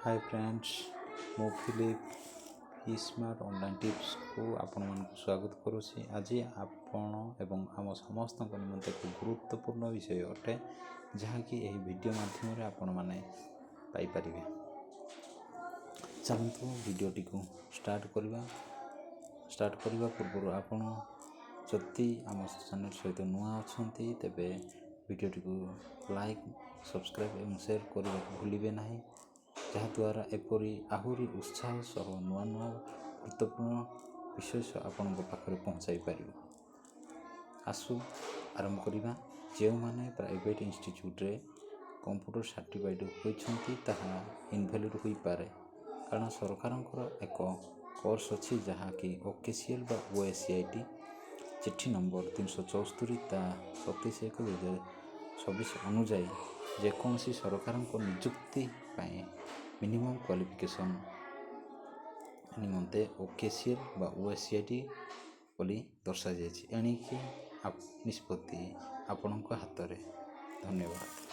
Hi friends, मु Philip smart online tips को आपण मानक स्वागत करुछि। आज आपण एवं आम समस्त निमंते एक गुरुत्वपूर्ण विषय अटे जहाँकि यही वीडियो माध्यम रे आपण माने पाई परिबे। चलतु वीडियोटी को स्टार्ट करबा पूर्व आपण जदि आम चैनल सहित नुआ अछंती तेबे वीडियोटी को लाइक सब्सक्राइब एवं शेयर करने भूलिबे नहीं, जहाँद्वारा एपरी आहुरी उत्साह सह नुआ नुआ गुरुत्वपूर्ण विषय आपण पाखे पहुँचाई पार। आसु आरंभ करवा। जो मैंने प्राइवेट इंस्टीट्यूट रे कंप्यूटर सर्टिफाइड होती ताहा इनवैलिड हो पारे, कारण सरकार एक कोर्स अच्छी जहाँकि ओकेसीएल बा OSCIT चिट्ठी नंबर 374 ता 27/1/2024 अनुजाई जेकोसी सरकार निजुक्ति मिनिमम क्वालिफिकेशन निमंते ओकेसीएल बा OSCIT बोली दर्शा जाइए। एणिकी निष्पत्ति आपण हाथ में। धन्यवाद।